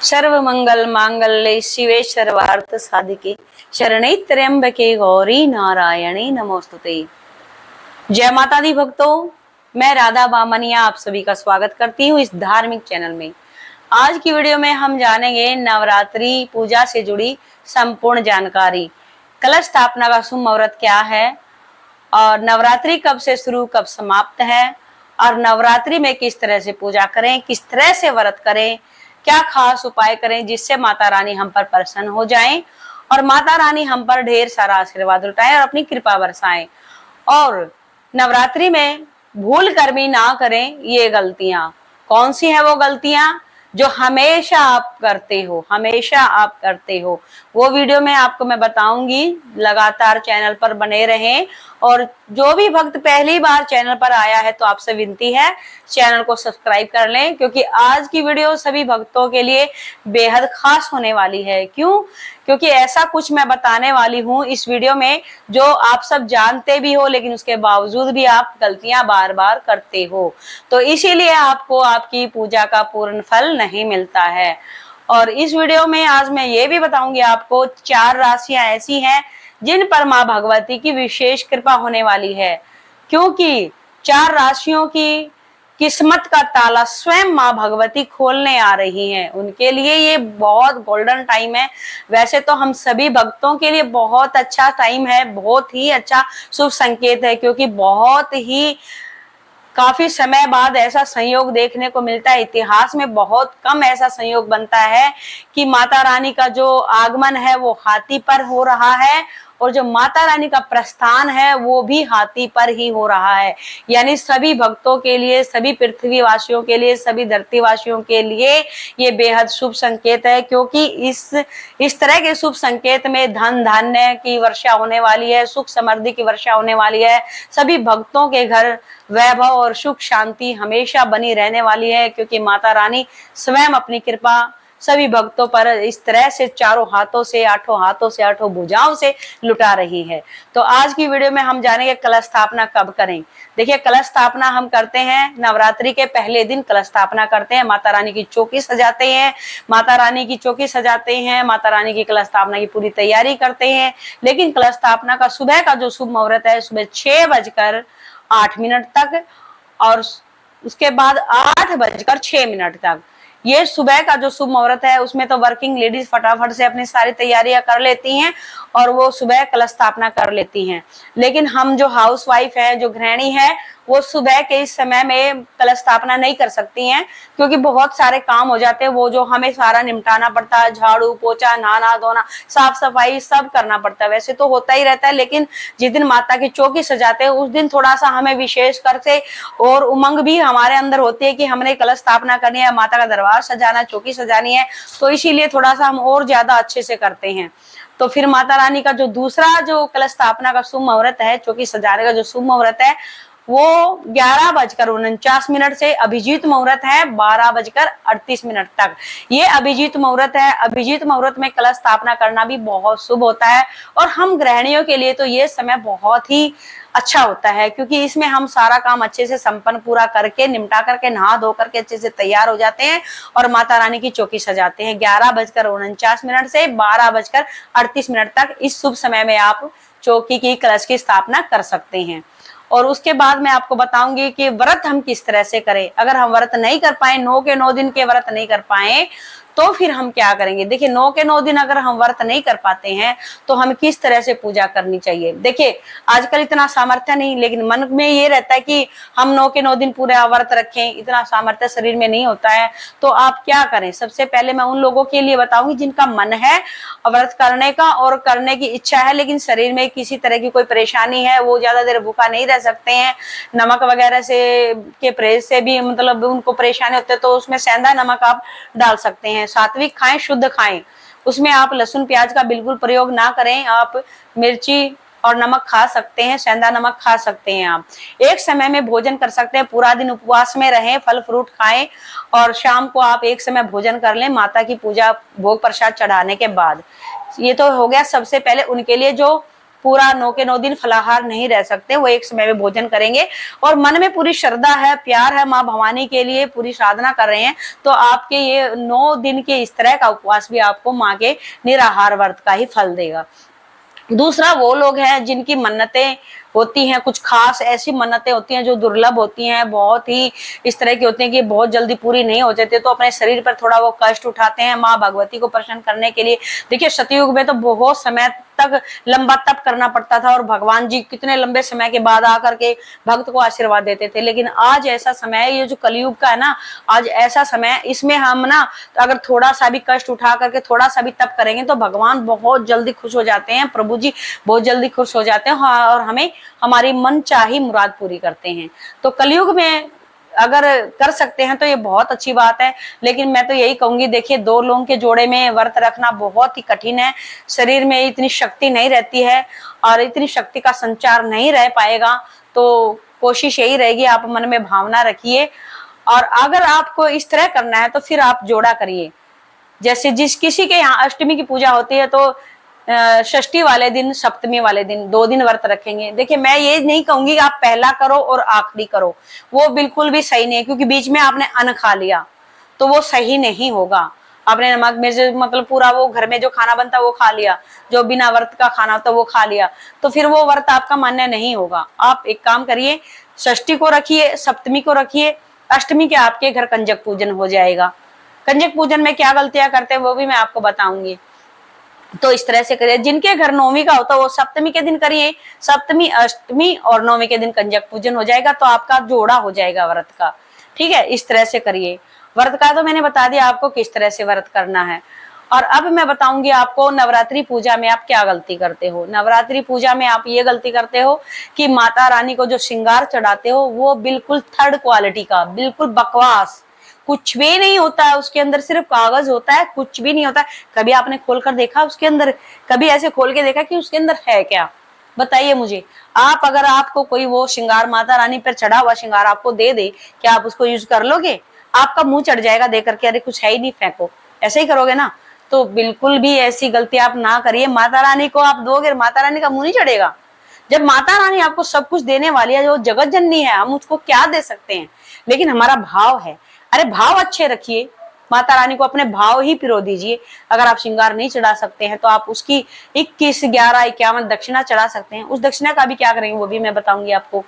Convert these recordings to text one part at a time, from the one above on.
सर्व मंगल मांगल्ये शिवे सर्वार्थ साधिके शरणे त्र्यंबके गौरी नारायणी नमोस्तुते। जय माता दी भक्तों, मैं राधा बामनिया आप सभी का स्वागत करती हूँ इस धार्मिक चैनल में। आज की वीडियो में हम जानेंगे नवरात्रि पूजा से जुड़ी संपूर्ण जानकारी। कलश स्थापना का शुभ मुहूर्त क्या है और नवरात्रि कब से शुरू कब समाप्त है और नवरात्रि में किस तरह से पूजा करें, किस तरह से व्रत करें, क्या खास उपाय करें जिससे माता रानी हम पर प्रसन्न हो जाएं और माता रानी हम पर ढेर सारा आशीर्वाद लुटाएं और अपनी कृपा बरसाएं। और नवरात्रि में भूल कर भी ना करें ये गलतियां। कौन सी है वो गलतियां जो हमेशा आप करते हो, हमेशा आप करते हो, वो वीडियो में आपको मैं बताऊंगी। लगातार चैनल पर बने रहें और जो भी भक्त पहली बार चैनल पर आया है तो आपसे विनती है चैनल को सब्सक्राइब कर लें, क्योंकि आज की वीडियो सभी भक्तों के लिए बेहद खास होने वाली है। क्यों? क्योंकि ऐसा कुछ मैं बताने वाली हूँ इस वीडियो में जो आप सब जानते भी हो लेकिन उसके बावजूद भी आप गलतियां बार बार करते हो, तो इसीलिए आपको आपकी पूजा का पूर्ण फल नहीं मिलता है। और इस वीडियो में आज मैं ये भी बताऊंगी आपको 4 राशियां ऐसी हैं जिन पर माँ भगवती की विशेष कृपा होने वाली है, क्योंकि 4 राशियों की किस्मत का ताला स्वयं माँ भगवती खोलने आ रही हैं। उनके लिए ये बहुत गोल्डन टाइम है। वैसे तो हम सभी भक्तों के लिए बहुत अच्छा टाइम है, बहुत ही अच्छा शुभ संकेत है, क्योंकि बहुत ही काफी समय बाद ऐसा संयोग देखने को मिलता है। इतिहास में बहुत कम ऐसा संयोग बनता है कि माता रानी का जो आगमन है वो हाथी पर हो रहा है और जो माता रानी का प्रस्थान है वो भी हाथी पर ही हो रहा है। यानी सभी भक्तों के लिए, सभी पृथ्वी वासियों के लिए, सभी धरती वासियों के लिए ये बेहद शुभ संकेत है, क्योंकि इस तरह के शुभ संकेत में धन धान्य की वर्षा होने वाली है, सुख समृद्धि की वर्षा होने वाली है। सभी भक्तों के घर वैभव और सुख शांति हमेशा बनी रहने वाली है, क्योंकि माता रानी स्वयं अपनी कृपा सभी भक्तों पर इस तरह से चारों हाथों से, आठों हाथों से, आठों भुजाओं से लुटा रही है। तो आज की वीडियो में हम जानेंगे कलश स्थापना कब करें। देखिए, कलश स्थापना हम करते हैं नवरात्रि के पहले दिन कलश स्थापना करते हैं। माता रानी की चौकी सजाते हैं, माता रानी की चौकी सजाते हैं, माता रानी की कलश स्थापना की पूरी तैयारी करते हैं। लेकिन कलश स्थापना का सुबह का जो शुभ मुहूर्त है, सुबह 6:08 तक और उसके बाद 8:06 तक, ये सुबह का जो शुभ मुहूर्त है उसमें तो वर्किंग लेडीज फटाफट से अपनी सारी तैयारियां कर लेती हैं और वो सुबह कलश स्थापना कर लेती हैं। लेकिन हम जो हाउसवाइफ है, जो गृहिणी है, वो सुबह के इस समय में कलश स्थापना नहीं कर सकती हैं, क्योंकि बहुत सारे काम हो जाते हैं वो जो हमें सारा निपटाना पड़ता है। झाड़ू पोछा, नहाना धोना, साफ सफाई सब करना पड़ता है। वैसे तो होता ही रहता है, लेकिन जिस दिन माता की चौकी सजाते हैं उस दिन थोड़ा सा हमें विशेष कर से और उमंग भी हमारे अंदर होती है कि हमने कलश स्थापना करनी है, माता का दरबार सजाना, चौकी सजानी है, तो इसीलिए थोड़ा सा हम और ज्यादा अच्छे से करते हैं। तो फिर माता रानी का जो दूसरा जो कलश स्थापना का शुभ मुहूर्त है, चौकी सजाने का जो शुभ मुहूर्त है, वो 11:49 से अभिजीत मुहूर्त है 12:38 तक। ये अभिजीत मुहूर्त है। अभिजीत मुहूर्त में कलश स्थापना करना भी बहुत शुभ होता है और हम गृहिणियों के लिए तो ये समय बहुत ही अच्छा होता है, क्योंकि इसमें हम सारा काम अच्छे से संपन्न पूरा करके, निपटा करके, नहा धो करके अच्छे से तैयार हो जाते हैं और माता रानी की चौकी सजाते हैं। 11:49 से 12:38 तक इस शुभ समय में आप चौकी की, कलश की स्थापना कर सकते हैं। और उसके बाद मैं आपको बताऊंगी कि व्रत हम किस तरह से करें। अगर हम व्रत नहीं कर पाए, 9 के 9 दिन के व्रत नहीं कर पाए, तो फिर हम क्या करेंगे। देखिए, 9 के 9 दिन अगर हम व्रत नहीं कर पाते हैं तो हमें किस तरह से पूजा करनी चाहिए। देखिए, आजकल इतना सामर्थ्य नहीं, लेकिन मन में ये रहता है कि हम 9 के 9 दिन पूरा व्रत रखें, इतना सामर्थ्य शरीर में नहीं होता है। तो आप क्या करें, सबसे पहले मैं उन लोगों के लिए बताऊंगी जिनका मन है व्रत करने का और करने की इच्छा है, लेकिन शरीर में किसी तरह की कोई परेशानी है, वो ज्यादा देर भूखा नहीं रह सकते हैं। नमक वगैरह से के परहेज से भी मतलब उनको परेशानी होती है, तो उसमें सेंधा नमक आप डाल सकते हैं। सात्विक खाएं, शुद्ध खाएं, उसमें आप लहसुन प्याज का बिल्कुल प्रयोग ना करें। आप मिर्ची और नमक खा सकते हैं, सेंधा नमक खा सकते हैं। आप एक समय में भोजन कर सकते हैं, पूरा दिन उपवास में रहें, फल फ्रूट खाएं और शाम को आप एक समय भोजन कर लें माता की पूजा भोग प्रसाद चढ़ाने के बाद। ये तो हो गया सबसे पहले उनके लिए जो पूरा 9 के 9 दिन फलाहार नहीं रह सकते, वो एक समय में भोजन करेंगे और मन में पूरी श्रद्धा है, प्यार है, माँ भवानी के लिए पूरी साधना कर रहे हैं, तो आपके ये 9 दिन के इस तरह का उपवास भी आपको माँ के निराहार व्रत का ही फल देगा। दूसरा, वो लोग हैं जिनकी मन्नतें होती हैं, कुछ खास ऐसी मन्नतें होती हैं जो दुर्लभ होती हैं, बहुत ही इस तरह की होती हैं कि बहुत जल्दी पूरी नहीं हो जाती, तो अपने शरीर पर थोड़ा वो कष्ट उठाते हैं माँ भगवती को प्रसन्न करने के लिए। देखिए सतयुग में तो बहुत समय तक लंबा तप करना पड़ता था और भगवान जी कितने लंबे समय के बाद आकर के भक्त को आशीर्वाद देते थे, लेकिन आज ऐसा समय है, ये जो कलयुग का है ना, आज ऐसा समय है, इसमें हम ना अगर थोड़ा सा भी कष्ट उठा करके थोड़ा सा भी तप करेंगे तो भगवान बहुत जल्दी खुश हो जाते हैं, प्रभु जी बहुत जल्दी खुश हो जाते हैं और हमें हमारी मन चाही मुराद पूरी करते हैं। तो कलयुग में अगर कर सकते हैं तो ये बहुत अच्छी बात है, लेकिन मैं तो यही कहूंगी, देखिए 2 लोगों के जोड़े में व्रत रखना बहुत ही कठिन है, शरीर में इतनी शक्ति नहीं रहती है और इतनी शक्ति का संचार नहीं रह पाएगा, तो कोशिश यही रहेगी आप मन में भावना रखिए। और अगर आपको इस तरह करना है तो फिर आप जोड़ा करिए, जैसे जिस किसी के यहाँ अष्टमी की पूजा होती है तो षष्ठी वाले दिन, सप्तमी वाले दिन 2 दिन व्रत रखेंगे। देखिए मैं ये नहीं कहूंगी आप पहला करो और आखिरी करो, वो बिल्कुल भी सही नहीं है, क्योंकि बीच में आपने अन्न खा लिया तो वो सही नहीं होगा। आपने नमक मिर्च मतलब पूरा वो घर में जो खाना बनता है वो खा लिया, जो बिना व्रत का खाना होता वो खा लिया, तो फिर वो व्रत आपका मान्य नहीं होगा। आप एक काम करिए, षष्ठी को रखिए, सप्तमी को रखिए, अष्टमी के आपके घर कंजक पूजन हो जाएगा। कंजक पूजन में क्या गलतियां करते हैं वो भी मैं आपको बताऊंगी, तो इस तरह से करिए। जिनके घर 9वीं का होता है वो सप्तमी के दिन करिए, सप्तमी, अष्टमी और 9वीं के दिन कंजक पूजन हो जाएगा, तो आपका जोड़ा हो जाएगा व्रत का। ठीक है, इस तरह से करिए। व्रत का तो मैंने बता दिया आपको किस तरह से व्रत करना है। और अब मैं बताऊंगी आपको नवरात्रि पूजा में आप क्या गलती करते हो। नवरात्रि पूजा में आप ये गलती करते हो कि माता रानी को जो श्रृंगार चढ़ाते हो वो बिल्कुल 3rd क्वालिटी का, बिल्कुल बकवास, कुछ भी नहीं होता है उसके अंदर, सिर्फ कागज होता है, कुछ भी नहीं होता है। कभी आपने खोल कर देखा उसके अंदर, कभी ऐसे खोल के देखा कि उसके अंदर है क्या? बताइए मुझे। आप अगर आपको कोई वो श्रृंगार माता रानी पर चढ़ा हुआ श्रृंगार आपको दे दे, क्या आप उसको यूज कर लोगे? आपका मुंह चढ़ जाएगा देख करके, अरे कुछ है ही नहीं, फेंको, ऐसे ही करोगे ना। तो बिल्कुल भी ऐसी गलती आप ना करिए। माता रानी को आप दोगे, माता रानी का मुंह नहीं चढ़ेगा। जब माता रानी आपको सब कुछ देने वाली है, जो जगत जननी है, हम उसको क्या दे सकते हैं? लेकिन हमारा भाव है, अरे भाव अच्छे रखिए, माता रानी को अपने भाव ही पिरो दीजिए। अगर आप श्रृंगार नहीं चढ़ा सकते हैं तो आप उसकी 21, 11, 51 दक्षिणा चढ़ा सकते हैं। उस दक्षिणा का भी क्या करेंगे वो भी मैं बताऊंगी आपको।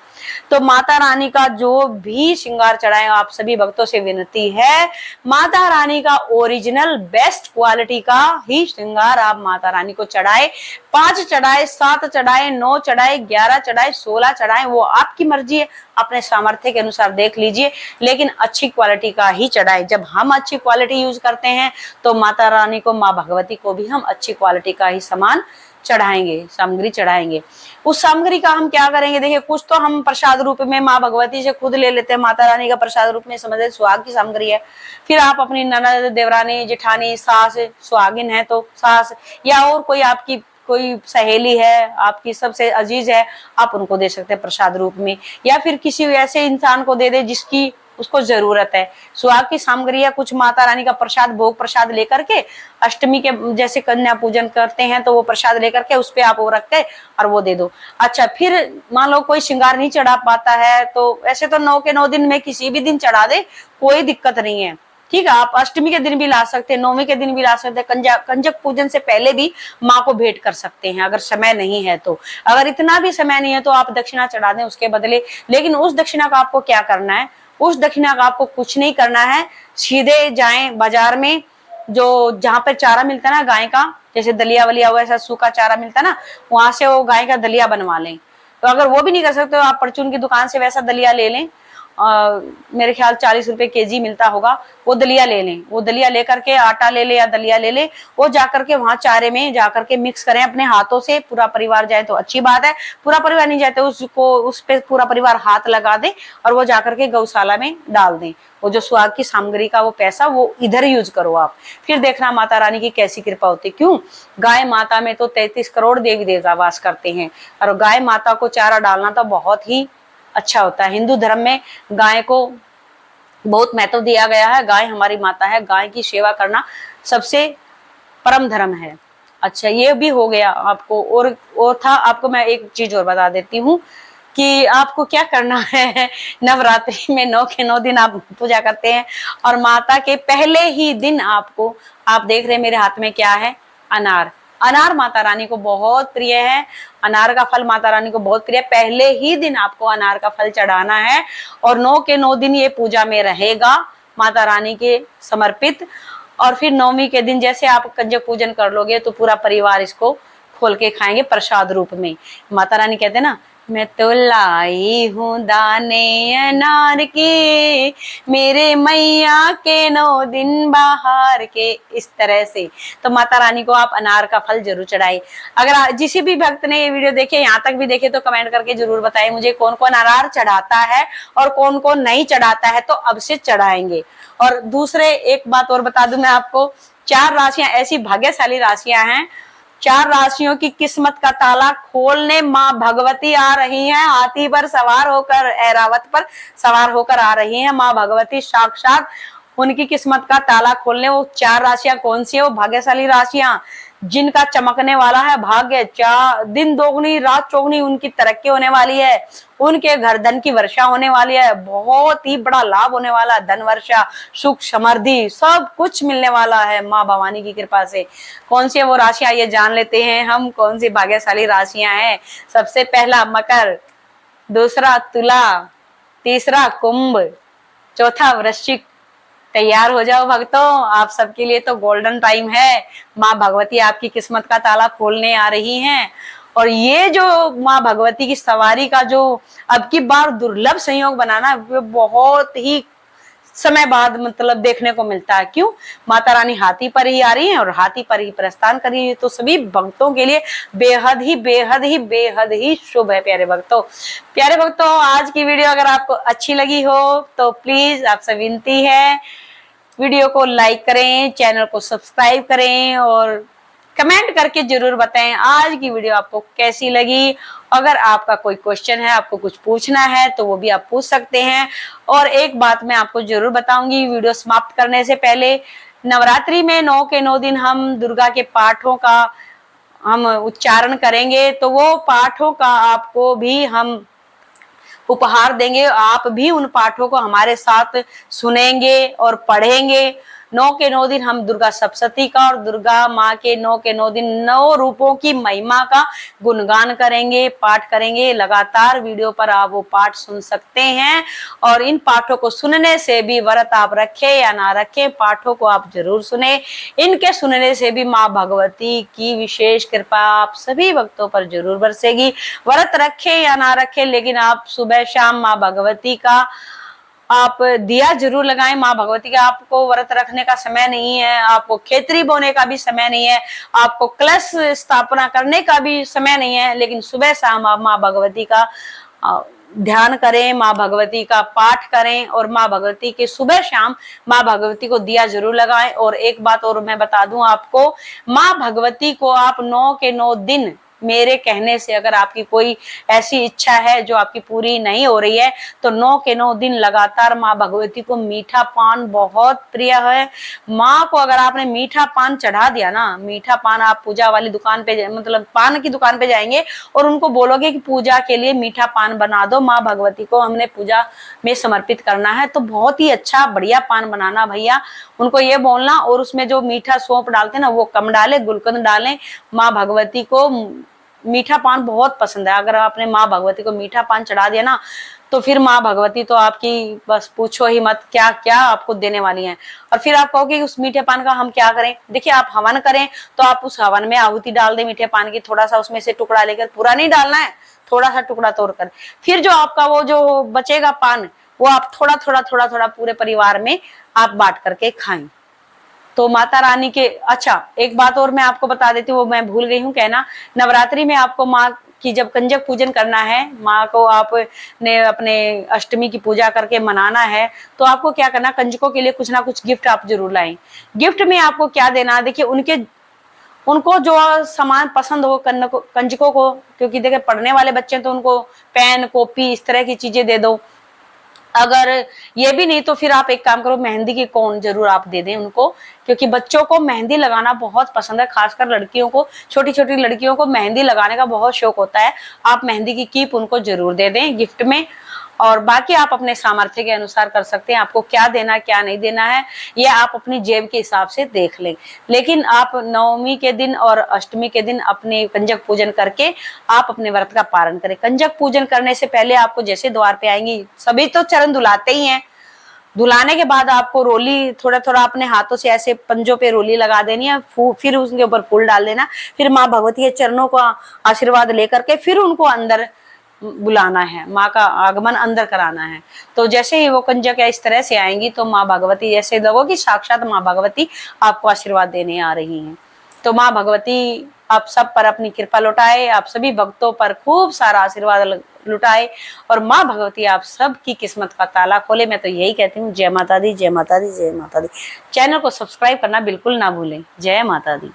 तो माता रानी का जो भी श्रृंगार चढ़ाए, आप सभी भक्तों से विनती है, माता रानी का ओरिजिनल बेस्ट क्वालिटी का ही श्रृंगार आप माता रानी को चढ़ाए। 5 चढ़ाए, 7 चढ़ाए, 9 चढ़ाए, 11 चढ़ाए, 16 चढ़ाए, वो आपकी मर्जी है, अपने सामर्थ्य के अनुसार देख लीजिए, लेकिन अच्छी क्वालिटी का ही चढ़ाए। जब हम अच्छी क्वालिटी यूज करते हैं तो माता रानी को, माँ भगवती को भी हम अच्छी क्वालिटी का ही सामान चढ़ाएंगे, सामग्री चढ़ाएंगे। उस सामग्री का हम क्या करेंगे? देखिए कुछ तो हम प्रसाद रूप में माँ भगवती से खुद ले लेते हैं, माता रानी का प्रसाद रूप में समझे सुहाग की सामग्री है। फिर आप अपनी ननद, देवरानी, जेठानी, सास, सुहागिन है तो सास, या और कोई आपकी कोई सहेली है, आपकी सबसे अजीज है, आप उनको दे सकते हैं प्रसाद रूप में, या फिर किसी ऐसे इंसान को दे दे जिसकी उसको जरूरत है। सुहाग की सामग्री या कुछ माता रानी का प्रसाद, भोग प्रसाद लेकर के, अष्टमी के जैसे कन्या पूजन करते हैं तो वो प्रसाद लेकर के उस पे आप वो रख के और वो दे दो। अच्छा, फिर मान लो कोई श्रृंगार नहीं चढ़ा पाता है तो ऐसे तो 9 के 9 दिन में किसी भी दिन चढ़ा दे, कोई दिक्कत नहीं है। ठीक है, आप अष्टमी के दिन भी ला सकते हैं, 9वीं के दिन भी ला सकते हैं, कंजक पूजन से पहले भी माँ को भेंट कर सकते हैं अगर समय नहीं है तो। अगर इतना भी समय नहीं है तो आप दक्षिणा चढ़ा दें उसके बदले। लेकिन उस दक्षिणा का आपको क्या करना है? उस दक्षिणा का आपको कुछ नहीं करना है, सीधे जाएं बाजार में, जो जहां पर चारा मिलता है ना गाय का, जैसे दलिया वलिया हुआ ऐसा सूखा चारा मिलता है ना, वहां से वो गाय का दलिया बनवा लें। तो अगर वो भी नहीं कर सकते तो आप परचून की दुकान से वैसा दलिया ले लें, मेरे ख्याल 40 रुपए केजी मिलता होगा, वो दलिया ले लें। वो दलिया लेकर के, आटा ले ले या दलिया ले ले, वो जाकर के वहां चारे में जाकर के मिक्स करें अपने हाथों से। पूरा परिवार जाए तो अच्छी बात है, पूरा परिवार नहीं जाए तो उसको, उस पे पूरा परिवार हाथ लगा दे और वो जाकर के गौशाला में डाल दें। वो जो सुहाग की सामग्री का वो पैसा वो इधर यूज करो आप, फिर देखना माता रानी की कैसी कृपा होती। क्यों? गाय माता में तो 33 करोड़ देवी देवता वास करते हैं और गाय माता को चारा डालना तो बहुत ही अच्छा होता है। हिंदू धर्म में गाय को बहुत महत्व दिया गया है। गाय हमारी माता है, गाय की सेवा करना सबसे परम धर्म है। अच्छा, ये भी हो गया आपको। और था आपको, मैं एक चीज और बता देती हूँ कि आपको क्या करना है। नवरात्रि में 9 के 9 दिन आप पूजा करते हैं और माता के पहले ही दिन आपको, आप देख रहे हैं मेरे हाथ में क्या है, अनार। अनार माता रानी को बहुत प्रिय है, अनार का फल माता रानी को बहुत प्रिय है। पहले ही दिन आपको अनार का फल चढ़ाना है और 9 के 9 दिन ये पूजा में रहेगा, माता रानी के समर्पित। और फिर 9वीं के दिन जैसे आप कंजक पूजन कर लोगे तो पूरा परिवार इसको खोल के खाएंगे प्रसाद रूप में। माता रानी कहते हैं ना, मैं तो लाई हूँ दाने अनार के, मेरे मैया के 9 दिन बाहर के, इस तरह से। तो माता रानी को आप अनार का फल जरूर चढ़ाए। अगर जिस भी भक्त ने ये वीडियो देखे, यहाँ तक भी देखे, तो कमेंट करके जरूर बताएं मुझे कौन कौन अनार चढ़ाता है और कौन कौन नहीं चढ़ाता है, तो अब से चढ़ाएंगे। और दूसरे एक बात और बता दूं मैं आपको, 4 राशियां ऐसी भाग्यशाली राशियां हैं, 4 राशियों की किस्मत का ताला खोलने माँ भगवती आ रही हैं, हाथी पर सवार होकर, ऐरावत पर सवार होकर आ रही हैं माँ भगवती साक्षात उनकी किस्मत का ताला खोलने। वो 4 राशियां कौन सी है? वो भाग्यशाली राशियां जिनका चमकने वाला है भाग्य, दिन दोगुनी रात चौगुनी उनकी तरक्की होने वाली है, उनके घर धन की वर्षा होने वाली है, बहुत ही बड़ा लाभ होने वाला है, धन वर्षा, सुख समृद्धि सब कुछ मिलने वाला है माँ भवानी की कृपा से। कौन सी है वो राशियां, ये जान लेते हैं हम कौन सी भाग्यशाली राशियां हैं। सबसे पहला मकर, दूसरा तुला, तीसरा कुंभ, चौथा वृश्चिक। तैयार हो जाओ भक्तों, आप सबके लिए तो गोल्डन टाइम है। माँ भगवती आपकी किस्मत का ताला खोलने आ रही हैं। और ये जो माँ भगवती की सवारी का जो अब की बार दुर्लभ संयोग बनाना, वो बहुत ही समय बाद मतलब देखने को मिलता है। क्यों? माता रानी हाथी पर ही आ रही है और हाथी पर ही प्रस्थान कर रही है, तो सभी भक्तों के लिए बेहद ही बेहद ही बेहद ही शुभ है। प्यारे भक्तों, प्यारे भक्तों, आज की वीडियो अगर आपको अच्छी लगी हो तो प्लीज आपसे विनती है, वीडियो को लाइक करें, चैनल को सब्सक्राइब करें और कमेंट करके जरूर बताएं आज की वीडियो आपको कैसी लगी। अगर आपका कोई क्वेश्चन है, आपको कुछ पूछना है, तो वो भी आप पूछ सकते हैं। और एक बात मैं आपको जरूर बताऊंगी वीडियो समाप्त करने से पहले, नवरात्रि में 9 के 9 दिन हम दुर्गा के पाठों का हम उच्चारण करेंगे, तो वो पाठों का आपको भी हम उपहार देंगे। आप भी उन पाठों को हमारे साथ सुनेंगे और पढ़ेंगे। 9 के 9 दिन हम दुर्गा सप्तशती का और दुर्गा माँ के 9 के 9 दिन 9 रूपों की महिमा का गुणगान करेंगे, पाठ करेंगे। लगातार वीडियो पर आप वो पाठ सुन सकते हैं और इन पाठों को सुनने से भी, व्रत आप रखें या ना रखें, पाठों को आप जरूर सुने। इनके सुनने से भी माँ भगवती की विशेष कृपा आप सभी भक्तों पर जरूर बरसेगी। व्रत रखें या ना रखें, लेकिन आप सुबह शाम माँ भगवती का आप दिया जरूर लगाएं। माँ भगवती का आपको व्रत रखने का समय नहीं है, आपको खेतरी बोने का भी समय नहीं है, आपको कलश स्थापना करने का भी समय नहीं है, लेकिन सुबह शाम आप माँ भगवती का ध्यान करें, माँ भगवती का पाठ करें और माँ भगवती के सुबह शाम माँ भगवती को दिया जरूर लगाएं। और एक बात और मैं बता दूं आपको, माँ भगवती को आप 9 के 9 दिन मेरे कहने से, अगर आपकी कोई ऐसी इच्छा है जो आपकी पूरी नहीं हो रही है, तो 9 के 9 दिन लगातार माँ भगवती को मीठा पान बहुत प्रिय है। माँ को अगर आपने मीठा पान चढ़ा दिया ना, मीठा पान, आप पूजा वाली दुकान पे मतलब पान की दुकान पे जाएंगे और उनको बोलोगे कि पूजा के लिए मीठा पान बना दो, माँ भगवती को हमने पूजा में समर्पित करना है, तो बहुत ही अच्छा बढ़िया पान बनाना भैया, उनको ये बोलना। और उसमें जो मीठा सौंफ डालते हैं ना, वो कम डाले, गुलकंद डालें। माँ भगवती को मीठा पान बहुत पसंद है। अगर आपने माँ भगवती को मीठा पान चढ़ा दिया ना, तो फिर माँ भगवती तो आपकी बस पूछो ही मत, क्या क्या आपको देने वाली हैं। और फिर आप कहोगे उस मीठे पान का हम क्या करें? देखिए, आप हवन करें तो आप उस हवन में आहुति डाल दें मीठे पान की, थोड़ा सा उसमें से टुकड़ा लेकर, पूरा नहीं डालना है, थोड़ा सा टुकड़ा तोड़कर। फिर जो आपका वो जो बचेगा पान, वो आप थोड़ा थोड़ा थोड़ा थोड़ा पूरे परिवार में आप बांट करके खाएं। तो माता रानी के, अच्छा एक बात और मैं आपको बता देती हूँ, वो मैं भूल गई हूँ कहना, नवरात्रि में आपको माँ की जब कंजक पूजन करना है, माँ को आपने अपने अष्टमी की पूजा करके मनाना है, तो आपको क्या करना, कंजकों के लिए कुछ ना कुछ गिफ्ट आप जरूर लाएं। गिफ्ट में आपको क्या देना, देखिए उनको जो सामान पसंद हो कंजकों को, क्योंकि देखिए पढ़ने वाले बच्चे तो उनको पेन कॉपी इस तरह की चीजें दे दो। अगर ये भी नहीं तो फिर आप एक काम करो, मेहंदी की कोन जरूर आप दे दें उनको, क्योंकि बच्चों को मेहंदी लगाना बहुत पसंद है, खासकर लड़कियों को, छोटी छोटी लड़कियों को मेहंदी लगाने का बहुत शौक होता है। आप मेहंदी की कीप उनको जरूर दे दें गिफ्ट में। और बाकी आप अपने सामर्थ्य के अनुसार कर सकते हैं, आपको क्या देना क्या नहीं देना है ये आप अपनी जेब के हिसाब से देख लें। लेकिन आप नवमी के दिन और अष्टमी के दिन अपने कंजक पूजन करके आप अपने व्रत का पालन करें। कंजक पूजन करने से पहले आपको जैसे द्वार पे आएंगी, सभी तो चरण धुलाते ही हैं, धुलाने के बाद आपको रोली थोड़ा थोड़ा अपने हाथों से ऐसे पंजों पे रोली लगा देनी है, फिर उसके ऊपर फूल डाल देना, फिर माँ भगवती के चरणों का आशीर्वाद लेकर के फिर उनको अंदर बुलाना है, माँ का आगमन अंदर कराना है। तो जैसे ही वो कंजक इस तरह से आएंगी तो माँ भगवती जैसे लगो कि साक्षात माँ भगवती आपको आशीर्वाद देने आ रही हैं। तो माँ भगवती आप सब पर अपनी कृपा लुटाए, आप सभी भक्तों पर खूब सारा आशीर्वाद लुटाए और माँ भगवती आप सब की किस्मत का ताला खोले। मैं तो यही कहती हूँ, जय माता दी, जय माता दी, जय माता दी। चैनल को सब्सक्राइब करना बिल्कुल ना भूलें। जय माता दी।